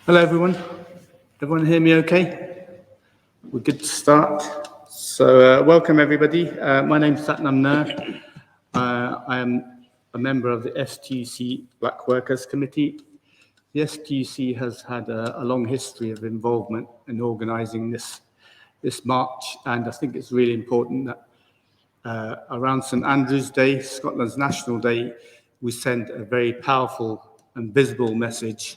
Hello, everyone. Everyone hear me okay? We're good to start. So welcome, everybody. My name's Satnam Nair. I am a member of the STUC Black Workers Committee. The STUC has had a long history of involvement in organising this march, and I think it's really important that around St Andrew's Day, Scotland's National Day, we send a very powerful and visible message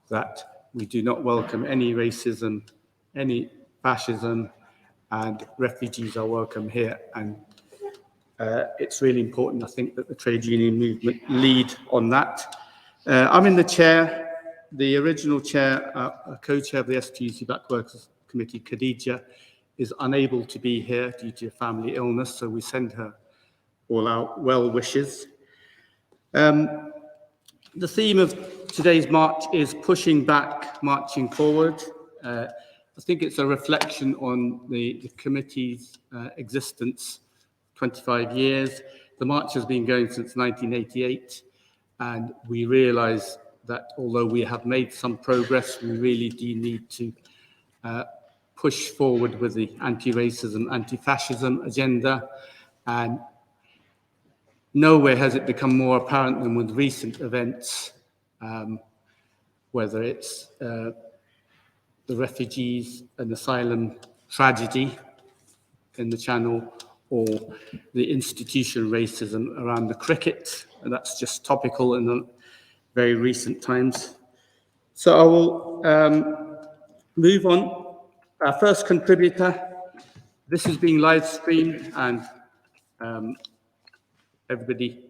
that we do not welcome any racism, any fascism, and refugees are welcome here. And it's really important, I think, that the trade union movement lead on that. I'm in the chair. The original chair, co-chair of the STUC Black Workers Committee, Khadija, is unable to be here due to a family illness, so we send her all our well wishes. The theme of today's march is pushing back, marching forward. I think it's a reflection on the committee's existence, 25 years. The march has been going since 1988, and we realise that although we have made some progress, we really do need to push forward with the anti-racism, anti-fascism agenda, and nowhere has it become more apparent than with recent events, whether it's the refugees and asylum tragedy in the Channel or the institutional racism around the cricket, and that's just topical in the very recent times. So I will move on. Our first contributor, this is being live streamed, and everybody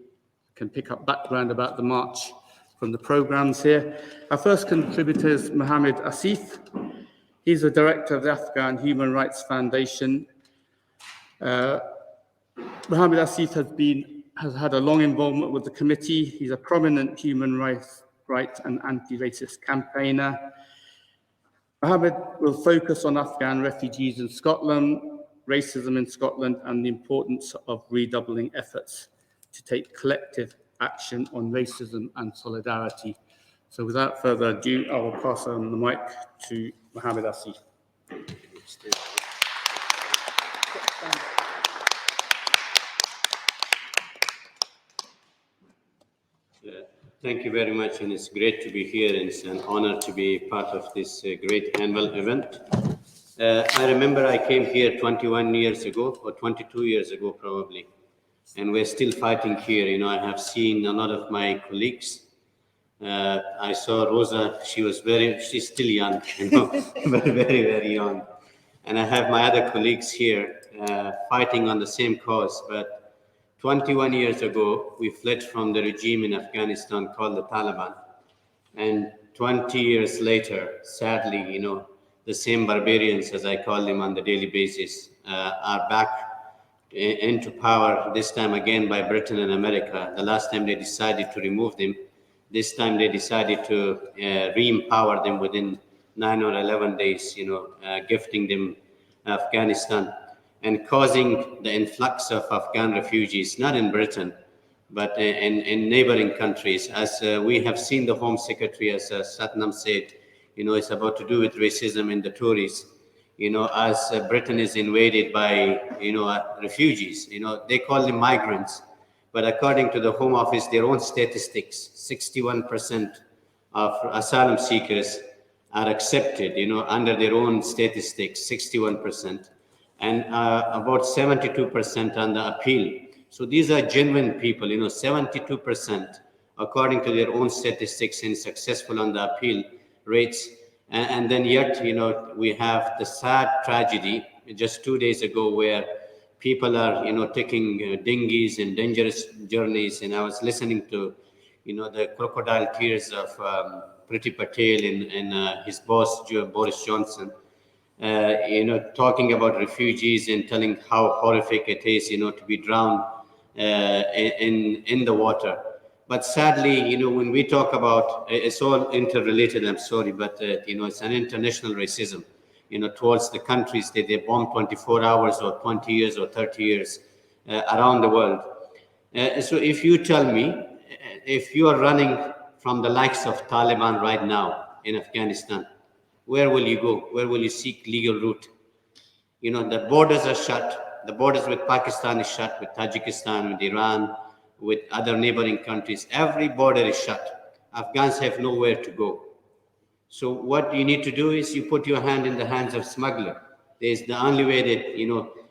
can pick up background about the march from the programs here. Our first contributor is Mohammed Asif. He's the director of the Afghan Human Rights Foundation. Mohammed Asif has had a long involvement with the committee. He's a prominent human rights and anti-racist campaigner. Mohammed will focus on Afghan refugees in Scotland, racism in Scotland, and the importance of redoubling efforts to take collective action on racism and solidarity. So without further ado, I will pass on the mic to Mohammed Asif. Thank you very much, and it's great to be here, and it's an honor to be part of this great annual event. I remember I came here 21 years ago, or 22 years ago probably, and we're still fighting here. You know, I have seen a lot of my colleagues. I saw Rosa, she's still young, you know, very young. And I have my other colleagues here fighting on the same cause, but 21 years ago, we fled from the regime in Afghanistan called the Taliban. And 20 years later, sadly, you know, the same barbarians, as I call them on the daily basis, are back into power, this time again by Britain and America. The last time they decided to remove them, this time they decided to re-empower them within 9 or 11 days, you know, gifting them Afghanistan, and causing the influx of Afghan refugees, not in Britain, but in neighboring countries. As we have seen the Home Secretary, as Satnam said, you know, it's about to do with racism and the Tories. You know, as Britain is invaded by, you know, refugees, you know, they call them migrants. But according to the Home Office, their own statistics, 61% of asylum seekers are accepted, you know, under their own statistics, 61%. And about 72% on the appeal. So these are genuine people, you know, 72% according to their own statistics and successful on the appeal rates. And then yet, you know, we have the sad tragedy just 2 days ago where people are, you know, taking dinghies and dangerous journeys. And I was listening to, you know, the crocodile tears of Priti Patel and his boss, Boris Johnson. You know, talking about refugees and telling how horrific it is, you know, to be drowned in the water. But sadly, you know, when we talk about, it's all interrelated, I'm sorry, but, you know, it's an international racism, you know, towards the countries that they bomb 24 hours or 20 years or 30 years around the world. So if you tell me, if you are running from the likes of Taliban right now in Afghanistan, where will you go? Where will you seek legal route? You know, the borders are shut. The borders with Pakistan is shut, with Tajikistan, with Iran, with other neighboring countries. Every border is shut. Afghans have nowhere to go. So what you need to do is you put your hand in the hands of smuggler. There's the only way that,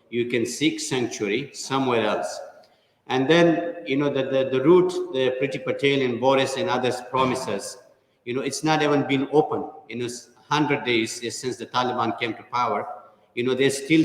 you can seek sanctuary somewhere else. And then, the route the Priti Patel and Boris and others promises, it's not even been open in 100 days since the Taliban came to power. They're still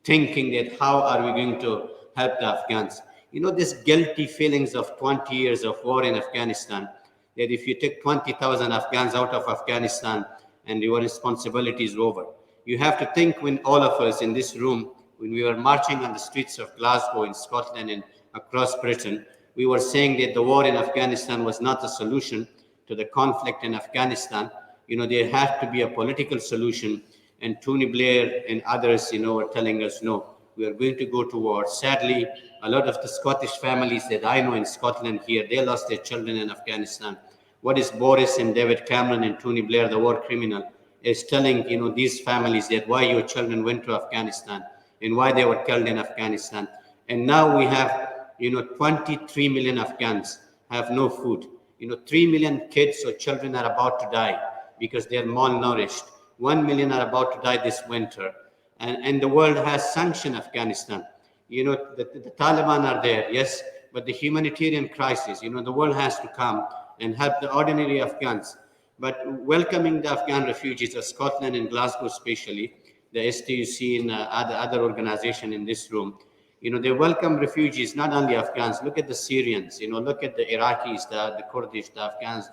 thinking that how are we going to help the Afghans? This guilty feelings of 20 years of war in Afghanistan, that if you take 20,000 Afghans out of Afghanistan and your responsibility is over. You have to think when all of us in this room, when we were marching on the streets of Glasgow in Scotland and across Britain, we were saying that the war in Afghanistan was not the solution to the conflict in Afghanistan. There had to be a political solution. And Tony Blair and others, were telling us, no, we are going to go to war. Sadly, a lot of the Scottish families that I know in Scotland here, they lost their children in Afghanistan. What is Boris and David Cameron and Tony Blair, the war criminal, is telling, these families that why your children went to Afghanistan and why they were killed in Afghanistan. And now we have, 23 million Afghans have no food. 3 million kids or children are about to die because they're malnourished. 1 million are about to die this winter. And the world has sanctioned Afghanistan. The Taliban are there, yes, but the humanitarian crisis, the world has to come and help the ordinary Afghans. But welcoming the Afghan refugees of Scotland and Glasgow especially, the STUC and other organization in this room, they welcome refugees, not only Afghans. Look at the Syrians, look at the Iraqis, the Kurdish, the Afghans,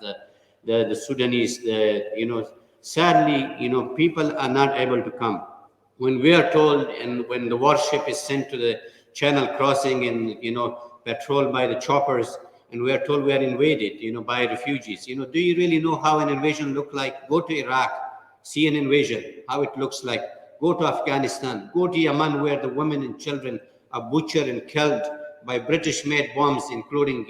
the Sudanese, sadly, people are not able to come. When we are told, and when the warship is sent to the channel crossing and, patrolled by the choppers, and we are told we are invaded, by refugees, do you really know how an invasion look like? Go to Iraq, see an invasion, how it looks like. Go to Afghanistan, go to Yemen, where the women and children are butchered and killed by British-made bombs, including,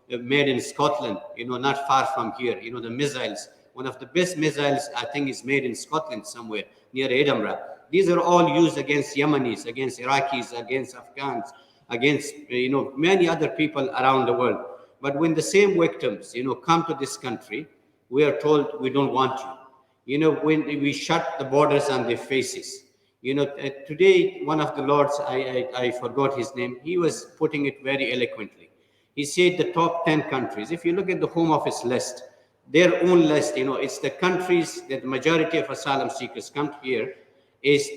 made in Scotland, not far from here. The missiles, one of the best missiles, I think, is made in Scotland somewhere near Edinburgh. These are all used against Yemenis, against Iraqis, against Afghans, against, many other people around the world. But when the same victims, come to this country, we are told we don't want you. When we shut the borders on their faces. Today, one of the lords, I forgot his name, he was putting it very eloquently. He said the top 10 countries, if you look at the Home Office list, their own list, it's the countries that the majority of asylum seekers come here, is,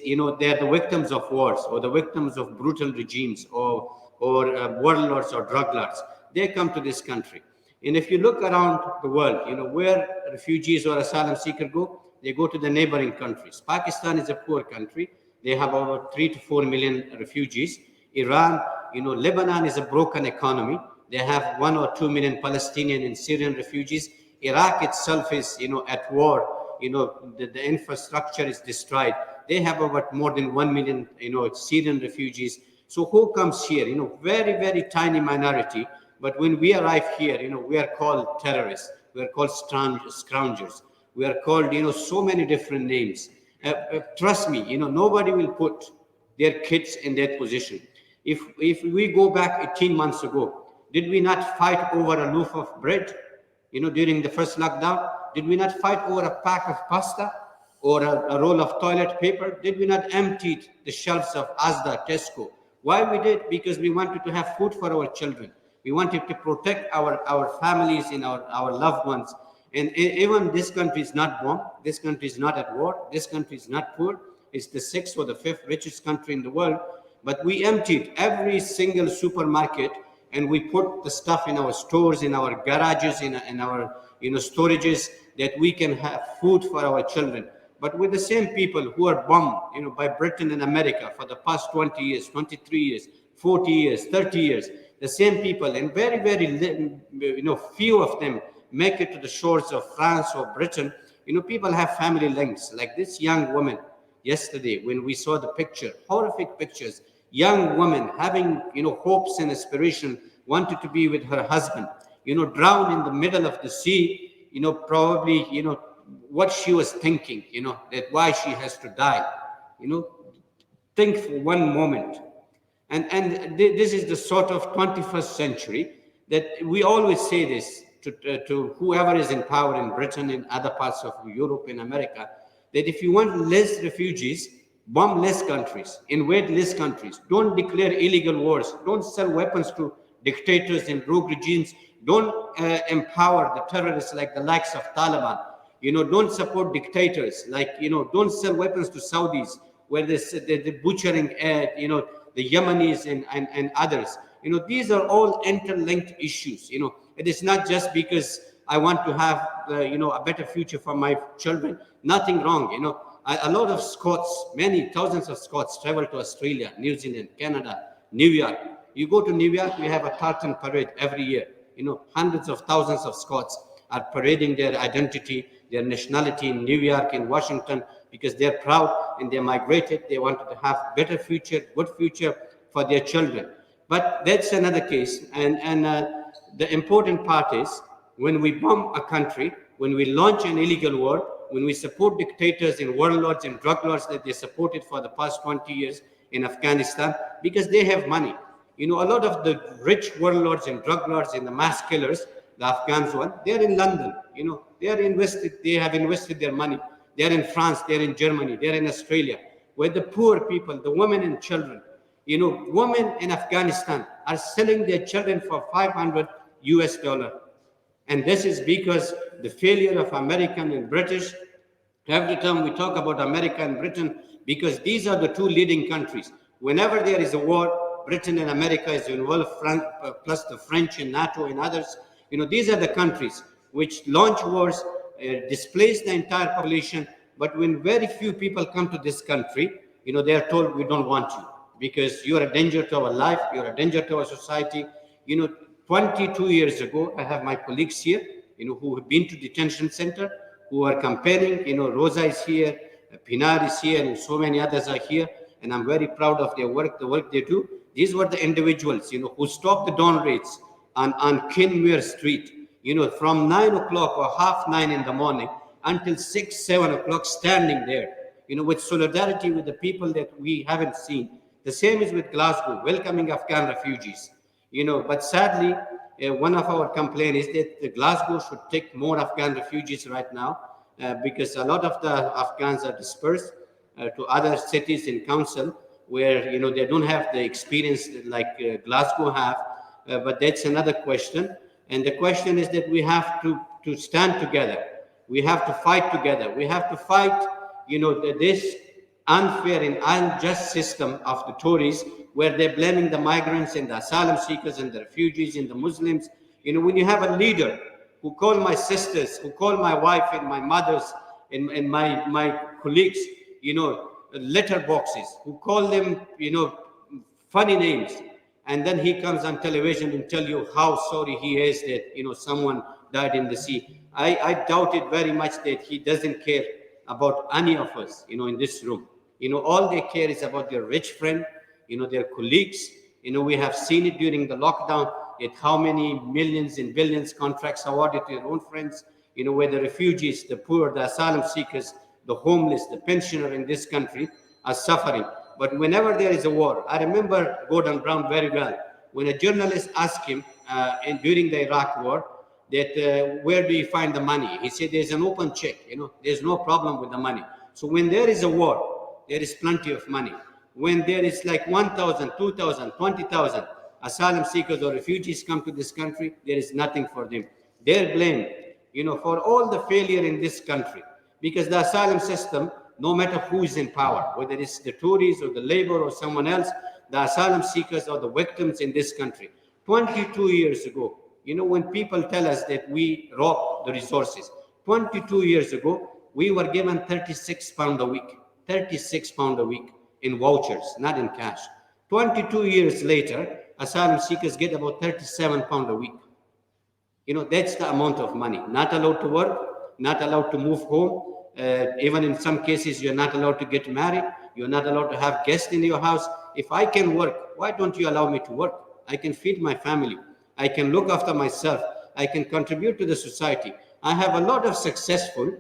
they're the victims of wars or the victims of brutal regimes or warlords or drug lords. They come to this country. And if you look around the world, where refugees or asylum seekers go, they go to the neighboring countries. Pakistan is a poor country. They have over 3 to 4 million refugees. Iran, Lebanon is a broken economy. They have 1 or 2 million Palestinian and Syrian refugees. Iraq itself is, at war. The infrastructure is destroyed. They have about more than 1 million, Syrian refugees. So who comes here? Very, very tiny minority. But when we arrive here, we are called terrorists. We are called scoundrels. We are called, so many different names. Trust me, nobody will put their kids in that position. If we go back 18 months ago, did we not fight over a loaf of bread, during the first lockdown? Did we not fight over a pack of pasta or a roll of toilet paper? Did we not empty the shelves of Asda, Tesco? Why we did? Because we wanted to have food for our children. We wanted to protect our families and our loved ones. And even this country is not bombed. This country is not at war. This country is not poor. It's the 6th or the 5th richest country in the world. But we emptied every single supermarket and we put the stuff in our stores, in our garages, in our storages, that we can have food for our children. But with the same people who are bombed, by Britain and America for the past 20 years, 23 years, 40 years, 30 years, the same people, and very, very, few of them make it to the shores of France or Britain. People have family links, like this young woman yesterday when we saw the picture, horrific pictures, young women having, hopes and aspiration wanted to be with her husband, drowned in the middle of the sea, probably, what she was thinking, that why she has to die, think for one moment. And this is the sort of 21st century that we always say this to whoever is in power in Britain, in other parts of Europe, in America, that if you want less refugees, bomb less countries, invade less countries, don't declare illegal wars, don't sell weapons to dictators and rogue regimes, don't empower the terrorists like the likes of Taliban, don't support dictators, like, don't sell weapons to Saudis, where they're butchering, the Yemenis and others. These are all interlinked issues. It is not just because I want to have, a better future for my children. Nothing wrong. A lot of Scots, many thousands of Scots travel to Australia, New Zealand, Canada, New York. You go to New York, you have a tartan parade every year. Hundreds of thousands of Scots are parading their identity, their nationality in New York, in Washington, because they're proud and they migrated. They wanted to have better future, good future for their children. But that's another case. And the important part is when we bomb a country, when we launch an illegal war, when we support dictators and warlords and drug lords that they supported for the past 20 years in Afghanistan, because they have money. A lot of the rich warlords and drug lords and the mass killers, the Afghans one, they're in London. They are invested. They have invested their money. They're in France. They're in Germany. They're in Australia, where the poor people, the women and children, women in Afghanistan are selling their children for $500 US. And this is because the failure of American and British. Every time we talk about America and Britain, because these are the two leading countries. Whenever there is a war, Britain and America is involved, plus the French and NATO and others. These are the countries which launch wars, displace the entire population. But when very few people come to this country, they are told, we don't want you because you are a danger to our life, you are a danger to our society. 22 years ago, I have my colleagues here, who have been to detention center, who are campaigning. Rosa is here, Pinar is here, and so many others are here. And I'm very proud of their work, the work they do. These were the individuals, who stopped the dawn raids on Kinmuir Street, from 9 o'clock or 9:30 in the morning until 6, 7 o'clock, standing there, with solidarity with the people that we haven't seen. The same is with Glasgow, welcoming Afghan refugees. But sadly, one of our complaints is that Glasgow should take more Afghan refugees right now, because a lot of the Afghans are dispersed to other cities in council where, they don't have the experience like Glasgow have. But that's another question. And the question is that we have to stand together. We have to fight together. We have to fight, this unfair and unjust system of the Tories, where they're blaming the migrants and the asylum seekers and the refugees and the Muslims. When you have a leader who call my sisters, who call my wife and my mothers and my colleagues, letter boxes, who call them, funny names, and then he comes on television and tell you how sorry he is that, someone died in the sea. I doubt it very much that he doesn't care about any of us, in this room. All they care is about their rich friend, their colleagues. We have seen it during the lockdown, at how many millions and billions contracts awarded to their own friends, where the refugees, the poor, the asylum seekers, the homeless, the pensioner in this country are suffering. But whenever there is a war, I remember Gordon Brown very well, when a journalist asked him during the Iraq war, that where do you find the money? He said, there's an open check, there's no problem with the money. So when there is a war, there is plenty of money. When there is like 1,000, 2,000, 20,000 asylum seekers or refugees come to this country, there is nothing for them. They're blamed, for all the failure in this country, because the asylum system, no matter who is in power, whether it's the Tories or the Labour or someone else, the asylum seekers are the victims in this country. 22 years ago, when people tell us that we rob the resources, 22 years ago, we were given £36 a week, £36 a week in vouchers, not in cash. 22 years later, asylum seekers get about £37 a week. That's the amount of money. Not allowed to work, not allowed to move home. Even in some cases, you're not allowed to get married. You're not allowed to have guests in your house. If I can work, why don't you allow me to work? I can feed my family. I can look after myself. I can contribute to the society. I have a lot of successful,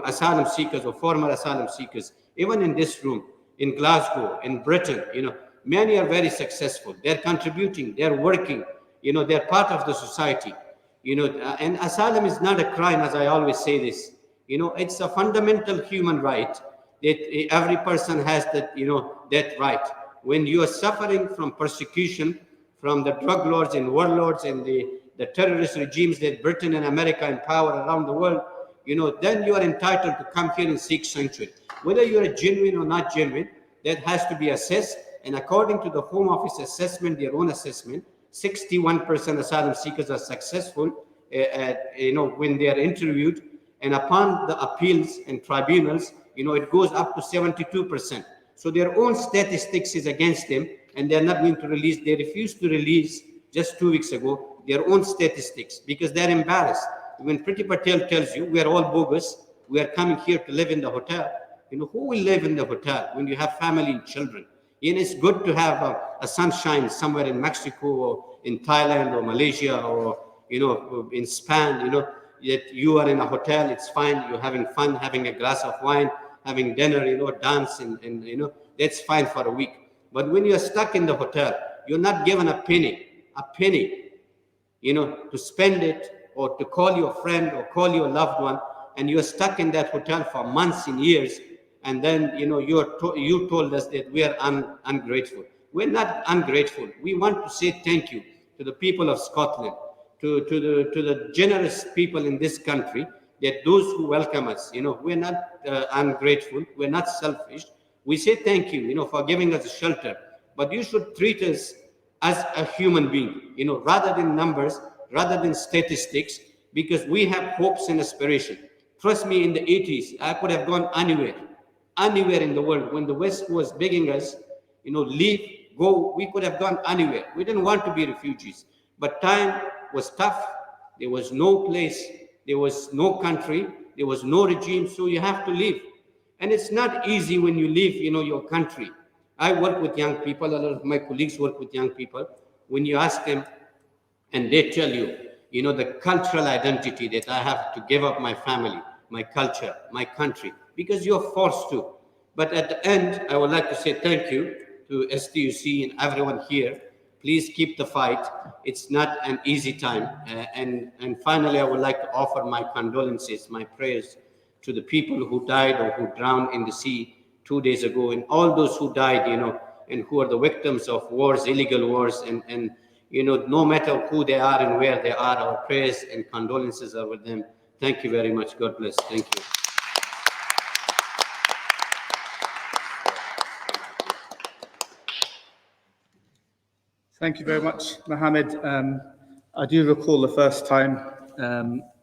asylum seekers or former asylum seekers, even in this room, in Glasgow, in Britain, many are very successful. They're contributing, they're working, they're part of the society, and asylum is not a crime, as I always say this, it's a fundamental human right that every person has that, that right. When you are suffering from persecution from the drug lords and warlords and the terrorist regimes that Britain and America empower around the world, then you are entitled to come here and seek sanctuary. Whether you are genuine or not genuine, that has to be assessed. And according to the Home Office assessment, their own assessment, 61% asylum seekers are successful, when they are interviewed. And upon the appeals and tribunals, it goes up to 72%. So their own statistics is against them, and they're not going to release. They refused to release just 2 weeks ago their own statistics because they're embarrassed. When Priti Patel tells you we are all bogus, we are coming here to live in the hotel. Who will live in the hotel when you have family and children? It's good to have a sunshine somewhere in Mexico or in Thailand or Malaysia or in Spain. That you are in a hotel, it's fine. You're having fun, having a glass of wine, having dinner, dance, and that's fine for a week. But when you're stuck in the hotel, you're not given a penny, to spend it or to call your friend or call your loved one, and you're stuck in that hotel for months and years. And then, you told us that we are ungrateful. We're not ungrateful. We want to say thank you to the people of Scotland, to the generous people in this country, that those who welcome us, we're not ungrateful. We're not selfish. We say thank you, for giving us a shelter. But you should treat us as a human being, rather than numbers, rather than statistics, because we have hopes and aspiration. Trust me, in the 80s, I could have gone anywhere in the world. When the West was begging us, leave, go, we could have gone anywhere. We didn't want to be refugees. But time was tough. There was no place. There was no country. There was no regime. So you have to leave. And it's not easy when you leave, your country. I work with young people. A lot of my colleagues work with young people. When you ask them, and they tell you, the cultural identity that I have to give up my family, my culture, my country, because you're forced to. But at the end, I would like to say thank you to STUC and everyone here. Please keep the fight. It's not an easy time. And finally, I would like to offer my condolences, my prayers to the people who died or who drowned in the sea 2 days ago, and all those who died, and who are the victims of wars, illegal wars, and no matter who they are and where they are, our prayers and condolences are with them. Thank you very much. God bless. Thank you. Thank you very much, Mohammed. I do recall the first time,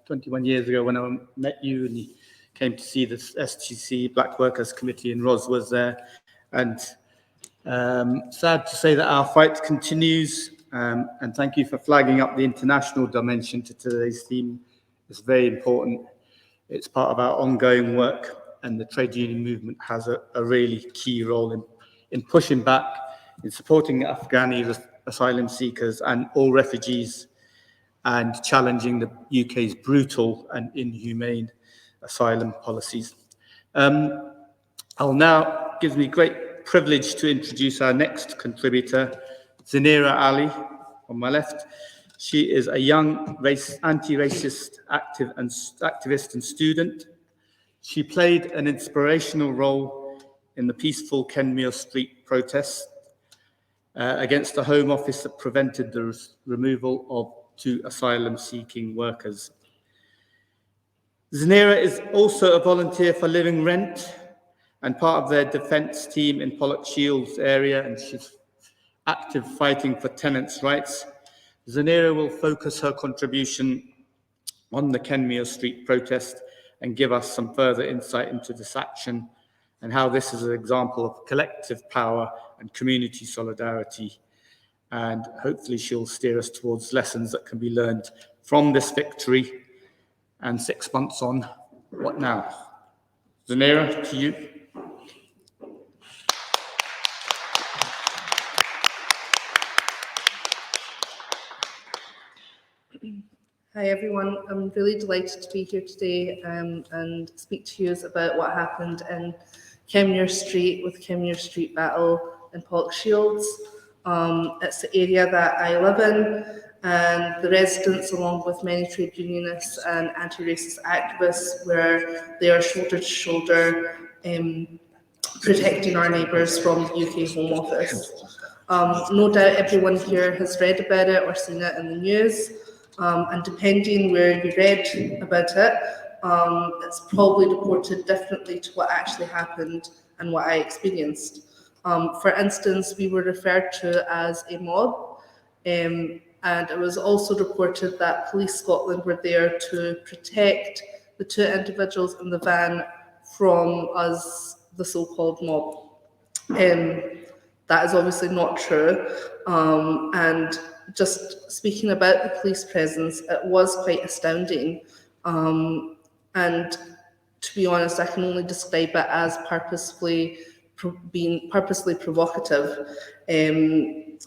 21 years ago, when I met you and you came to see the STC Black Workers Committee, and Ros was there. And sad to say that our fight continues. And thank you for flagging up the international dimension to today's theme. It's very important. It's part of our ongoing work, and the trade union movement has a really key role in pushing back, in supporting Afghani asylum seekers and all refugees, and challenging the UK's brutal and inhumane asylum policies. Gives me great privilege to introduce our next contributor, Zanira Ali, on my left. She is a young anti-racist activist and student. She played an inspirational role in the peaceful Kenmure Street protests against the Home Office that prevented the removal of 2 asylum-seeking workers. Zanira is also a volunteer for Living Rent and part of their defence team in Pollock Shields area, and she's active fighting for tenants' rights. Zanira will focus her contribution on the Kenmure Street protest and give us some further insight into this action and how this is an example of collective power and community solidarity. And hopefully she'll steer us towards lessons that can be learned from this victory. And 6 months on, what now? Zanira, to you. Hi everyone, I'm really delighted to be here today and speak to you about what happened in Kenmure Street with Kenmure Street Battle in Pollokshields. It's the area that I live in, and the residents, along with many trade unionists and anti-racist activists, were there shoulder to shoulder protecting our neighbours from the UK Home Office. No doubt everyone here has read about it or seen it in the news, and depending where you read about it, it's probably reported differently to what actually happened and what I experienced. For instance, we were referred to as a mob, and it was also reported that Police Scotland were there to protect the two individuals in the van from us, the so-called mob. That is obviously not true. And just speaking about the police presence, it was quite astounding. And to be honest, I can only describe it as being purposely provocative. And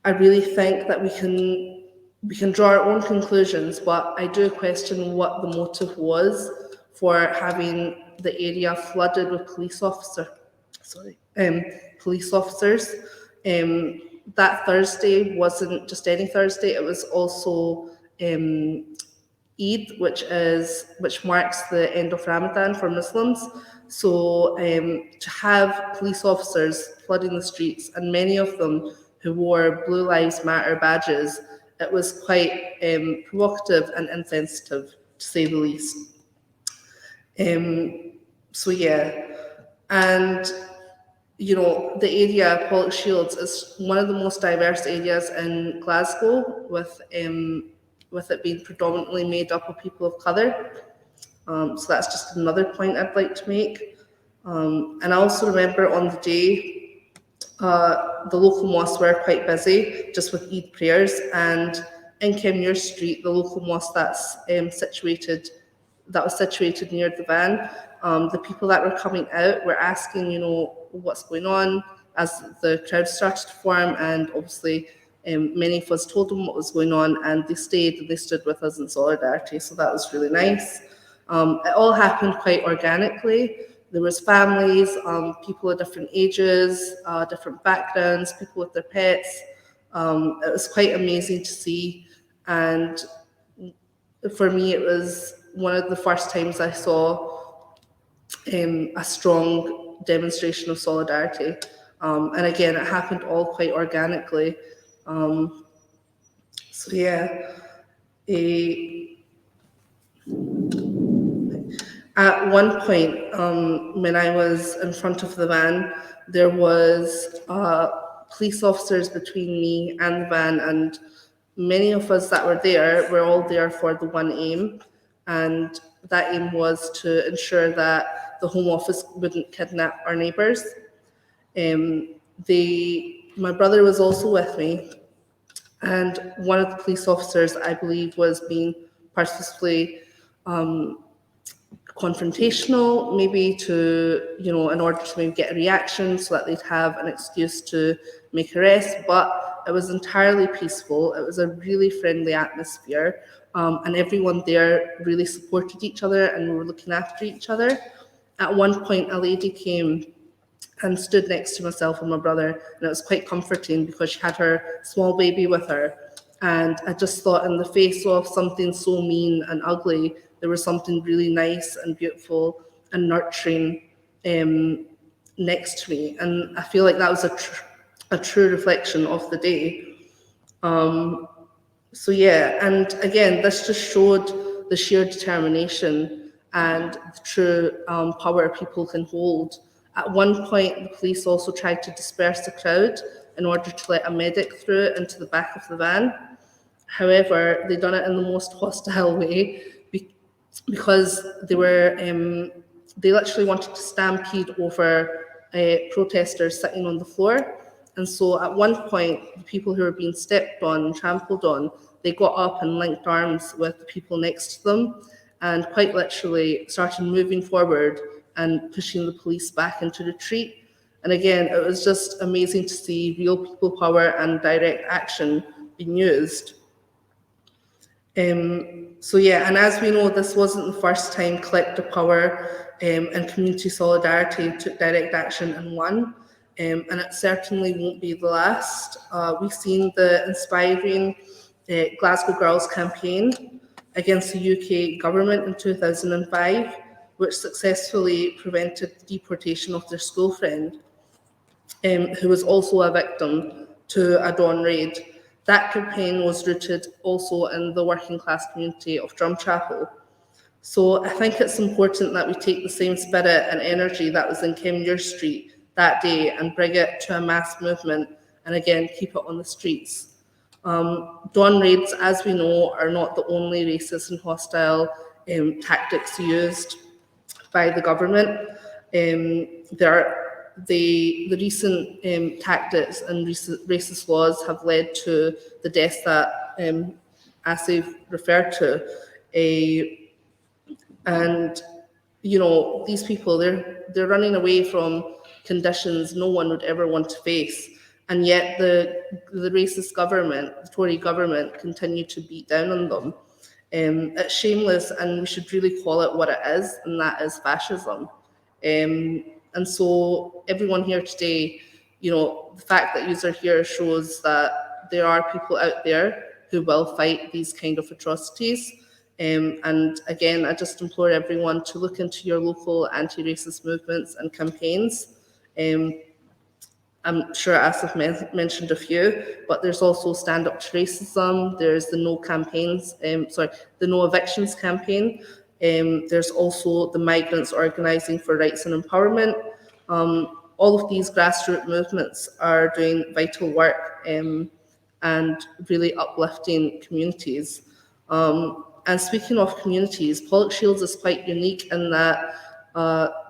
I really think that we can draw our own conclusions, but I do question what the motive was for having the area flooded with police officers. That Thursday wasn't just any Thursday; it was also Eid, which marks the end of Ramadan for Muslims. So to have police officers flooding the streets, and many of them who wore Blue Lives Matter badges, it was quite provocative and insensitive, to say the least. So yeah, and you know, the area, Pollokshields, is one of the most diverse areas in Glasgow, with it being predominantly made up of people of colour. So that's just another point I'd like to make. And I also remember on the day, the local mosques were quite busy, just with Eid prayers, and in Kenmure Street, the local mosque was situated near the van. The people that were coming out were asking, you know, what's going on, as the crowd started to form, and obviously many of us told them what was going on, and they stayed and they stood with us in solidarity, so that was really nice. It all happened quite organically. There was families, people of different ages, different backgrounds, people with their pets. It was quite amazing to see, and for me it was one of the first times I saw a strong demonstration of solidarity. And again, it happened all quite organically. So yeah, at one point, when I was in front of the van, there was police officers between me and the van, and many of us that were there were all there for the one aim, and that aim was to ensure that the Home Office wouldn't kidnap our neighbours. My brother was also with me, and one of the police officers, I believe, was being purposefully confrontational, maybe to, you know, in order to maybe get a reaction so that they'd have an excuse to make arrests. But it was entirely peaceful. It was a really friendly atmosphere, and everyone there really supported each other and we were looking after each other. At one point, a lady came and stood next to myself and my brother, and it was quite comforting because she had her small baby with her. And I just thought, in the face of something so mean and ugly, there was something really nice and beautiful and nurturing next to me. And I feel like that was a true reflection of the day. So yeah, and again, this just showed the sheer determination and the true power people can hold. At one point, the police also tried to disperse the crowd in order to let a medic through into the back of the van. However, they done it in the most hostile way because they literally wanted to stampede over protesters sitting on the floor. And so at one point, the people who were being stepped on and trampled on, they got up and linked arms with the people next to them and quite literally started moving forward and pushing the police back into retreat. And again, it was just amazing to see real people power and direct action been used. So yeah, and as we know, this wasn't the first time collective power and community solidarity took direct action and won, and it certainly won't be the last. We've seen the inspiring Glasgow Girls campaign against the UK government in 2005, which successfully prevented the deportation of their school friend, who was also a victim to a dawn raid. That campaign was rooted also in the working class community of Drumchapel. So I think it's important that we take the same spirit and energy that was in Kenmure Street that day and bring it to a mass movement, and again, keep it on the streets. Dawn raids, as we know, are not the only racist and hostile tactics used by the government. The recent tactics and racist laws have led to the deaths that Asif referred to. And you know, these people, they're running away from conditions no one would ever want to face, and yet the racist government, the Tory government, continue to beat down on them. It's shameless, and we should really call it what it is, and that is fascism. And so everyone here today, you know, the fact that you are here shows that there are people out there who will fight these kind of atrocities. And again, I just implore everyone to look into your local anti-racist movements and campaigns. I'm sure Asif mentioned a few, but there's also Stand Up to Racism, there's the the No Evictions campaign, there's also the Migrants Organising for Rights and Empowerment. All of these grassroots movements are doing vital work and really uplifting communities. And speaking of communities, Pollock Shields is quite unique in that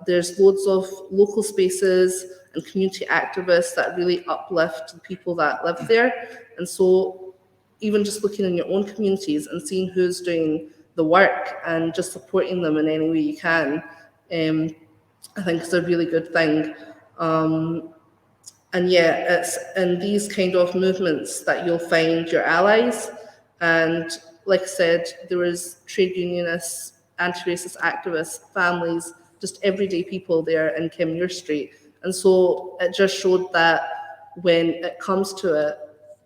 there's loads of local spaces and community activists that really uplift the people that live there. And so even just looking in your own communities and seeing who's doing the work and just supporting them in any way you can, I think is a really good thing. And yeah, it's in these kind of movements that you'll find your allies. And like I said, there is trade unionists, anti-racist activists, families, just everyday people there in Kenmure Street. And so it just showed that when it comes to it,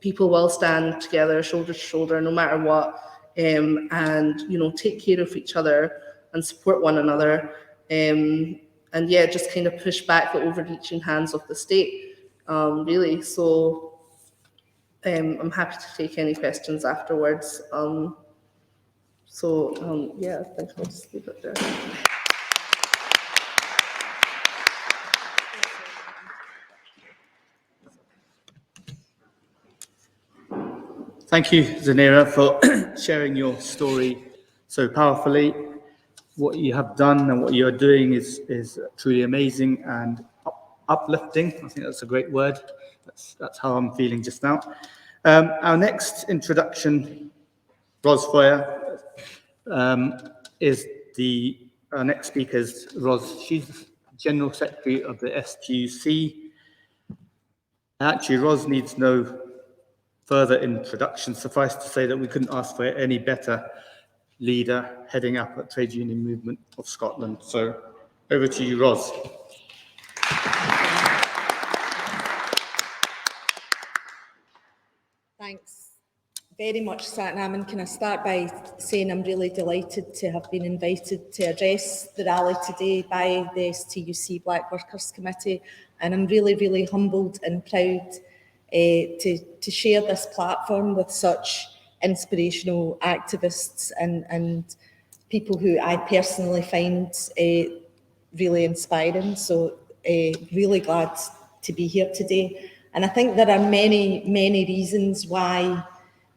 people will stand together, shoulder to shoulder, no matter what, and you know, take care of each other and support one another, and yeah, just kind of push back the overreaching hands of the state, really. So I'm happy to take any questions afterwards. Yeah, I think I'll just leave it there. Thank you, Zanira, for sharing your story so powerfully. What you have done and what you are doing is truly amazing and uplifting. I think that's a great word. That's how I'm feeling just now. Our next introduction, Ros Foyer, is our next speaker is Ros. She's General Secretary of the STUC. Actually, Ros needs no further introduction. Suffice to say that we couldn't ask for any better leader heading up a trade union movement of Scotland. So over to you, Ros. Thanks very much, Satnam, and can I start by saying I'm really delighted to have been invited to address the rally today by the STUC Black Workers Committee, and I'm really, really humbled and proud to share this platform with such inspirational activists and people who I personally find really inspiring. So really glad to be here today. And I think there are many, many reasons why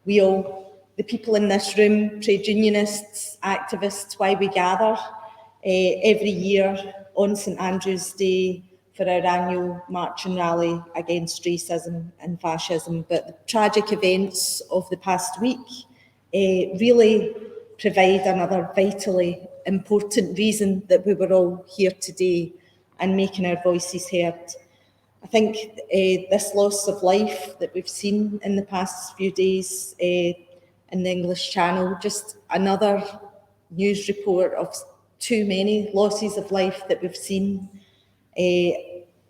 we all, the people in this room, trade unionists, activists, why we gather every year on St Andrew's Day for our annual march and rally against racism and fascism. But the tragic events of the past week really provide another vitally important reason that we were all here today and making our voices heard. I think this loss of life that we've seen in the past few days in the English Channel, just another news report of too many losses of life that we've seen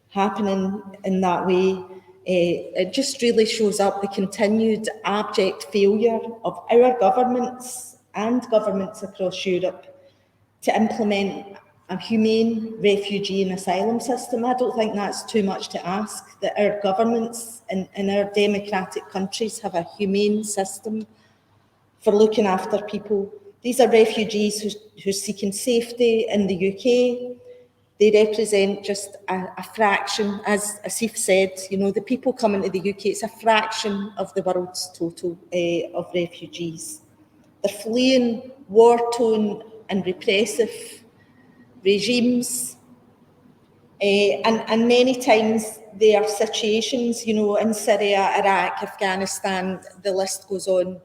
happening in that way. It just really shows up the continued abject failure of our governments and governments across Europe to implement a humane refugee and asylum system. I don't think that's too much to ask, that our governments in our democratic countries have a humane system for looking after people. These are refugees who are seeking safety in the UK. They represent just a fraction, as Asif said, you know, the people coming to the UK, it's a fraction of the world's total of refugees. They're fleeing war-torn and repressive regimes, and many times they are situations, you know, in Syria, Iraq, Afghanistan, the list goes on,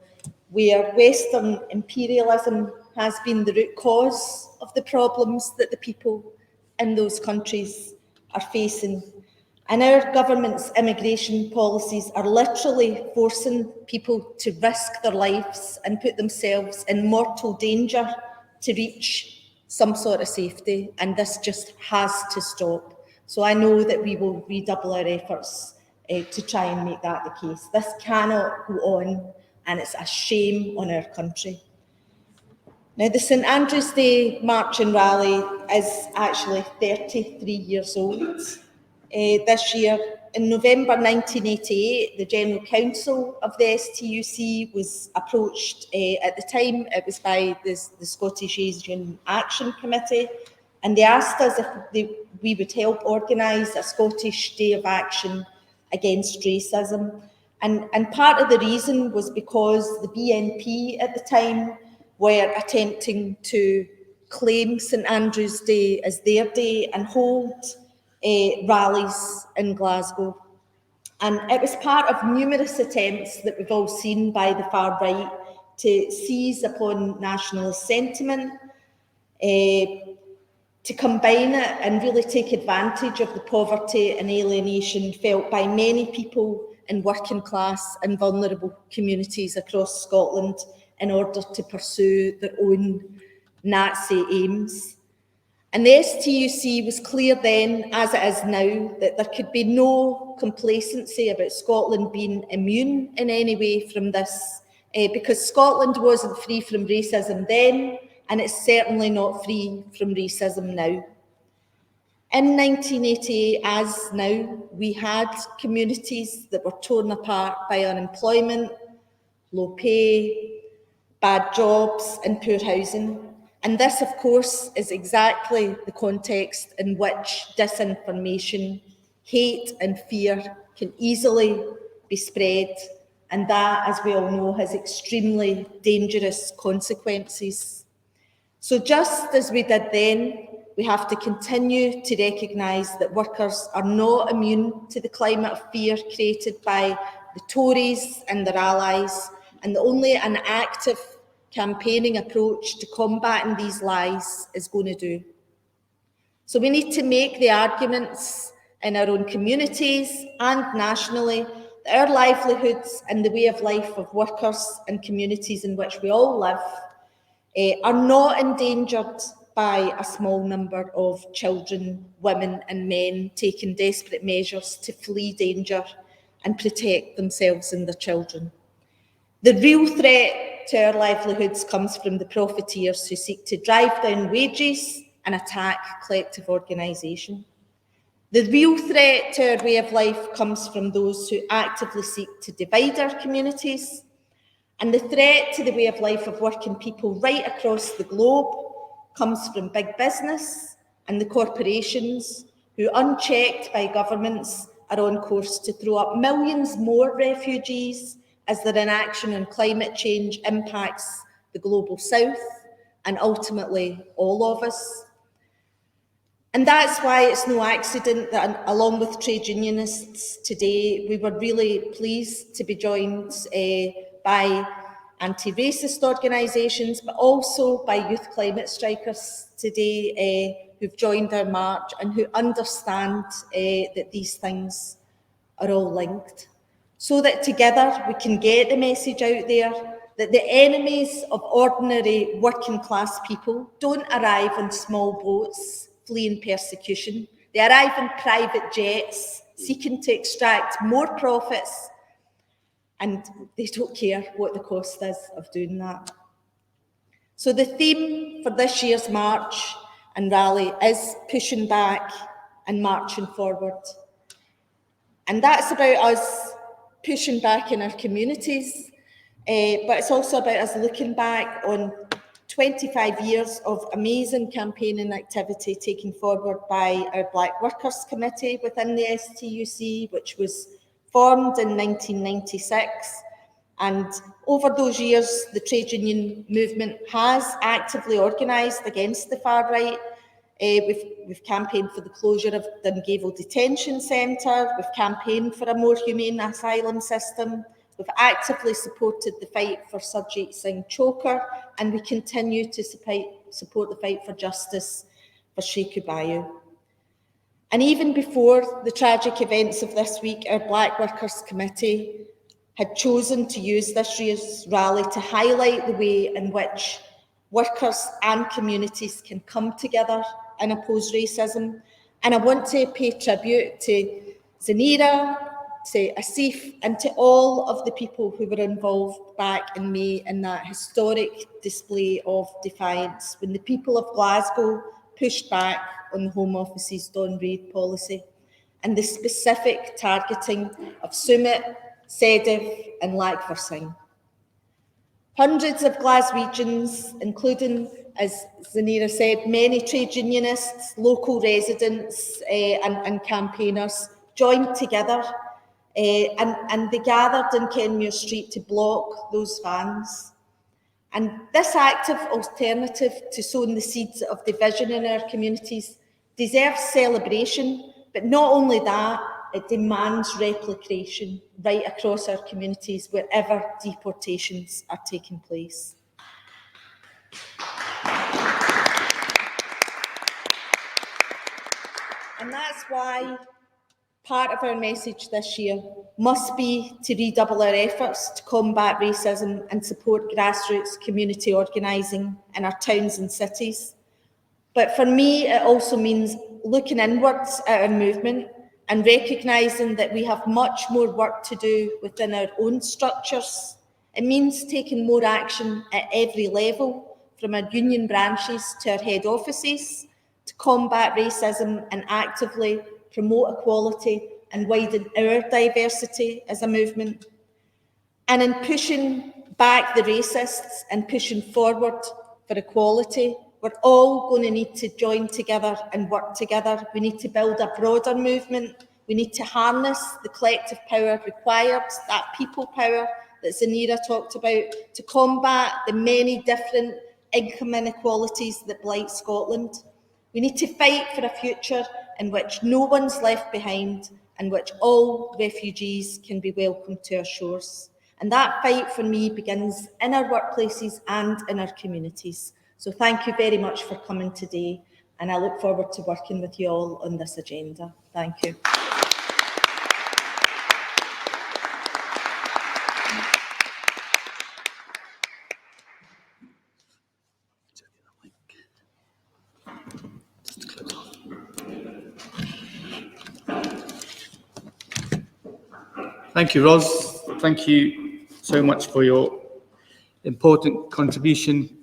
where Western imperialism has been the root cause of the problems that the people in those countries are facing. And our government's immigration policies are literally forcing people to risk their lives and put themselves in mortal danger to reach some sort of safety, and this just has to stop. So I know that we will redouble our efforts to try and make that the case. This cannot go on, and it's a shame on our country. Now, the St Andrew's Day March and Rally is actually 33 years old this year. In November 1988, the General Council of the STUC was approached, at the time it was by the Scottish Asian Action Committee, and they asked us if we would help organise a Scottish Day of Action against racism. And part of the reason was because the BNP at the time were attempting to claim St Andrew's Day as their day and hold rallies in Glasgow. And it was part of numerous attempts that we've all seen by the far right to seize upon nationalist sentiment, to combine it and really take advantage of the poverty and alienation felt by many people in working class and vulnerable communities across Scotland in order to pursue their own Nazi aims. And the STUC was clear then, as it is now, that there could be no complacency about Scotland being immune in any way from this, because Scotland wasn't free from racism then, and it's certainly not free from racism now. In 1988, as now, we had communities that were torn apart by unemployment, low pay, bad jobs and poor housing. And this, of course, is exactly the context in which disinformation, hate and fear can easily be spread. And that, as we all know, has extremely dangerous consequences. So just as we did then, we have to continue to recognise that workers are not immune to the climate of fear created by the Tories and their allies, and only an active campaigning approach to combating these lies is going to do. So we need to make the arguments in our own communities and nationally that our livelihoods and the way of life of workers and communities in which we all live are not endangered by a small number of children, women and men taking desperate measures to flee danger and protect themselves and their children. The real threat to our livelihoods comes from the profiteers who seek to drive down wages and attack collective organisation. The real threat to our way of life comes from those who actively seek to divide our communities. And the threat to the way of life of working people right across the globe comes from big business and the corporations who, unchecked by governments, are on course to throw up millions more refugees as their inaction on climate change impacts the global south and ultimately all of us. And that's why it's no accident that, along with trade unionists today, we were really pleased to be joined by anti-racist organisations, but also by youth climate strikers today who've joined our march and who understand that these things are all linked, so that together we can get the message out there that the enemies of ordinary working class people don't arrive on small boats fleeing persecution. They arrive in private jets seeking to extract more profits, and they don't care what the cost is of doing that. So the theme for this year's march and rally is pushing back and marching forward. And that's about us pushing back in our communities, but it's also about us looking back on 25 years of amazing campaigning activity taken forward by our Black Workers Committee within the STUC, which was formed in 1996. And over those years, the trade union movement has actively organised against the far right. We've campaigned for the closure of Dungavel Detention Centre, we've campaigned for a more humane asylum system, we've actively supported the fight for Surjit Singh Choker, and we continue to support the fight for justice for Sheikh Ubayu. And even before the tragic events of this week, our Black Workers Committee had chosen to use this year's rally to highlight the way in which workers and communities can come together and oppose racism. And I want to pay tribute to Zanira, to Asif, and to all of the people who were involved back in May in that historic display of defiance when the people of Glasgow pushed back on the Home Office's Dawn Raid policy and the specific targeting of Sumit, Sedif and Lakvar Singh. Hundreds of Glaswegians, including, as Zanira said, many trade unionists, local residents and campaigners, joined together and they gathered in Kenmure Street to block those vans. And this active alternative to sowing the seeds of division in our communities deserves celebration, but not only that, it demands replication right across our communities wherever deportations are taking place. And that's why part of our message this year must be to redouble our efforts to combat racism and support grassroots community organising in our towns and cities. But for me, it also means looking inwards at our movement and recognising that we have much more work to do within our own structures. It means taking more action at every level, from our union branches to our head offices, to combat racism and actively promote equality and widen our diversity as a movement. And in pushing back the racists and pushing forward for equality, we're all going to need to join together and work together. We need to build a broader movement. We need to harness the collective power required, that people power that Zanira talked about, to combat the many different income inequalities that blight Scotland. We need to fight for a future in which no one's left behind and which all refugees can be welcomed to our shores. And that fight for me begins in our workplaces and in our communities. So thank you very much for coming today, and I look forward to working with you all on this agenda. Thank you. Thank you, Ros. Thank you so much for your important contribution.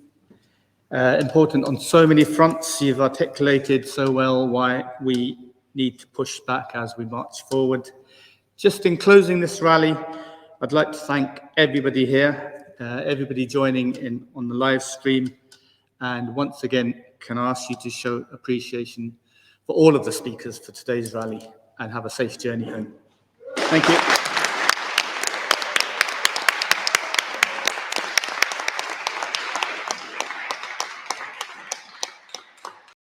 Important on so many fronts. You've articulated so well why we need to push back as we march forward. Just in closing this rally, I'd like to thank everybody here, everybody joining in on the live stream, and once again, can I ask you to show appreciation for all of the speakers for today's rally, and have a safe journey home. Thank you.